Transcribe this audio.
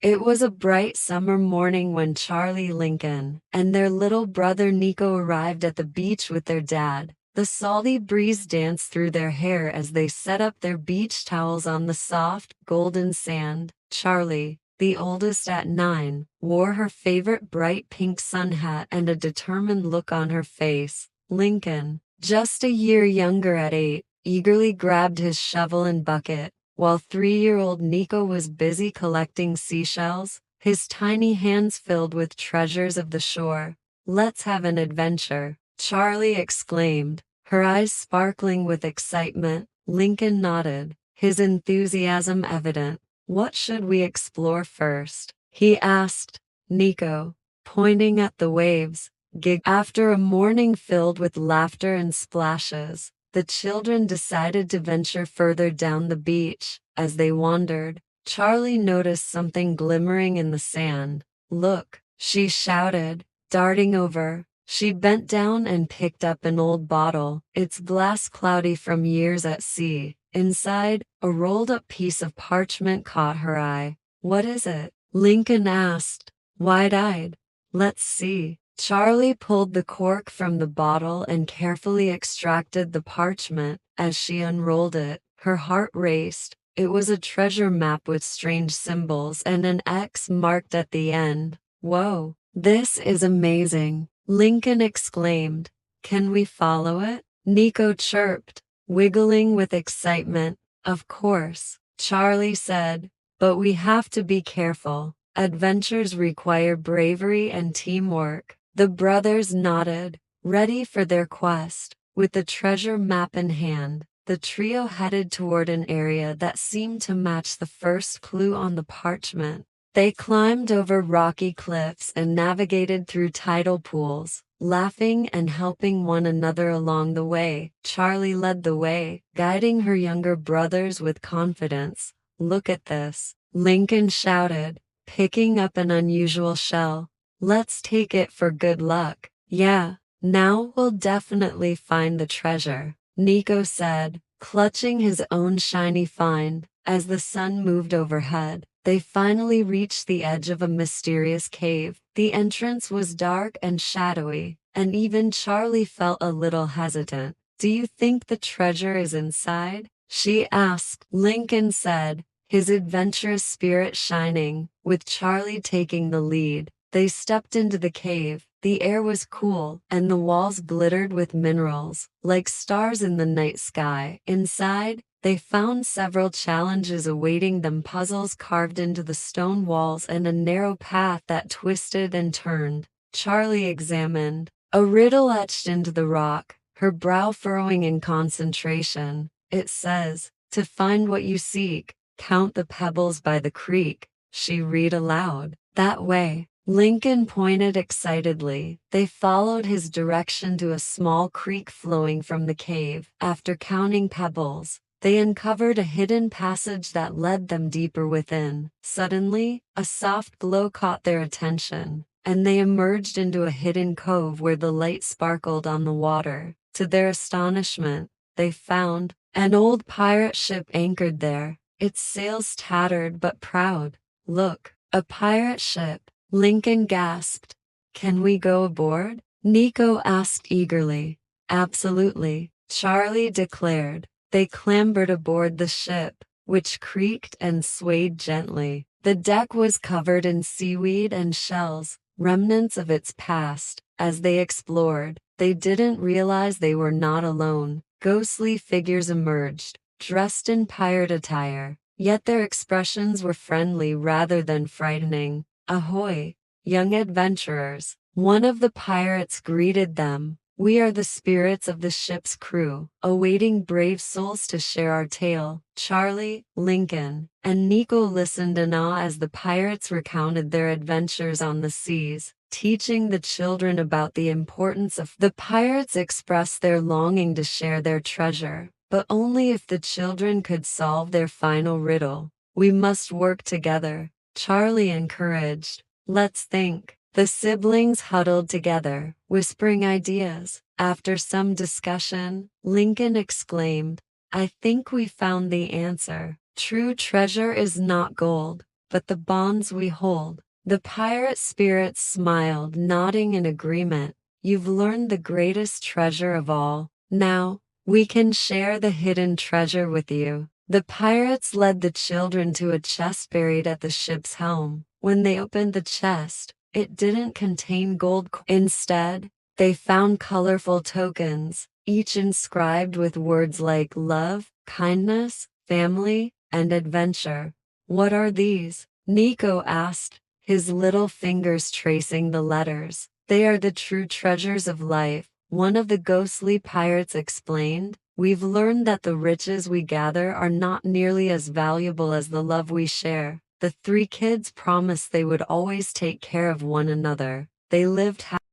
It was a bright summer morning when Charlie, Lincoln, and their little brother Nico arrived at the beach with their dad. The salty breeze danced through their hair as they set up their beach towels on the soft, golden sand. Charlie, the oldest at 9, wore her favorite bright pink sun hat and a determined look on her face. Lincoln, just a year younger at 8, eagerly grabbed his shovel and bucket, while 3-year-old Nico was busy collecting seashells, his tiny hands filled with treasures of the shore. "Let's have an adventure," Charlie exclaimed, her eyes sparkling with excitement. Lincoln nodded, his enthusiasm evident. "What should we explore first?" he asked. Nico, pointing at the waves, giggled. After a morning filled with laughter and splashes, the children decided to venture further down the beach. As they wandered, Charlie noticed something glimmering in the sand. "Look!" she shouted, darting over. She bent down and picked up an old bottle, its glass cloudy from years at sea. Inside, a rolled-up piece of parchment caught her eye. "What is it?" Lincoln asked, wide-eyed. "Let's see." Charlie pulled the cork from the bottle and carefully extracted the parchment. As she unrolled it, her heart raced. It was a treasure map with strange symbols and an X marked at the end. "Whoa, this is amazing!" Lincoln exclaimed. "Can we follow it?" Nico chirped, wiggling with excitement. "Of course," Charlie said, "but we have to be careful. Adventures require bravery and teamwork." The brothers nodded, ready for their quest. With the treasure map in hand, the trio headed toward an area that seemed to match the first clue on the parchment. They climbed over rocky cliffs and navigated through tidal pools, laughing and helping one another along the way. Charlie led the way, guiding her younger brothers with confidence. "Look at this," Lincoln shouted, picking up an unusual shell. "Let's take it for good luck." "Yeah, now we'll definitely find the treasure," Nico said, clutching his own shiny find. As the sun moved overhead, they finally reached the edge of a mysterious cave. The entrance was dark and shadowy, and even Charlie felt a little hesitant. "Do you think the treasure is inside?" she asked. Lincoln said, his adventurous spirit shining, with Charlie taking the lead. They stepped into the cave. The air was cool, and the walls glittered with minerals, like stars in the night sky. Inside, they found several challenges awaiting them, puzzles carved into the stone walls and a narrow path that twisted and turned. Charlie examined a riddle etched into the rock, her brow furrowing in concentration. "It says, to find what you seek, count the pebbles by the creek," she read aloud. "That way." Lincoln pointed excitedly. They followed his direction to a small creek flowing from the cave. After counting pebbles, they uncovered a hidden passage that led them deeper within. Suddenly, a soft glow caught their attention, and they emerged into a hidden cove where the light sparkled on the water. To their astonishment, they found an old pirate ship anchored there, its sails tattered but proud. "Look, a pirate ship!" Lincoln gasped. "Can we go aboard?" Nico asked eagerly. "Absolutely," Charlie declared. They clambered aboard the ship, which creaked and swayed gently. The deck was covered in seaweed and shells, remnants of its past. As they explored, they didn't realize they were not alone. Ghostly figures emerged, dressed in pirate attire, yet their expressions were friendly rather than frightening. "Ahoy, young adventurers," one of the pirates greeted them. "We are the spirits of the ship's crew, awaiting brave souls to share our tale." Charlie, Lincoln, and Nico listened in awe as the pirates recounted their adventures on the seas, teaching the children about the importance of. The pirates expressed their longing to share their treasure, but only if the children could solve their final riddle. "We must work together," Charlie encouraged. "Let's think." The siblings huddled together, whispering ideas. After some discussion, Lincoln exclaimed, "I think we found the answer. True treasure is not gold, but the bonds we hold. The pirate spirits smiled, nodding in agreement. You've learned the greatest treasure of all. Now, we can share the hidden treasure with you. The pirates led the children to a chest buried at the ship's helm. When they opened the chest, it didn't contain gold coins. Instead, they found colorful tokens, each inscribed with words like love, kindness, family, and adventure. What are these? Nico asked, his little fingers tracing the letters. They are the true treasures of life, one of the ghostly pirates explained. We've learned that the riches we gather are not nearly as valuable as the love we share. The three kids promised they would always take care of one another. They lived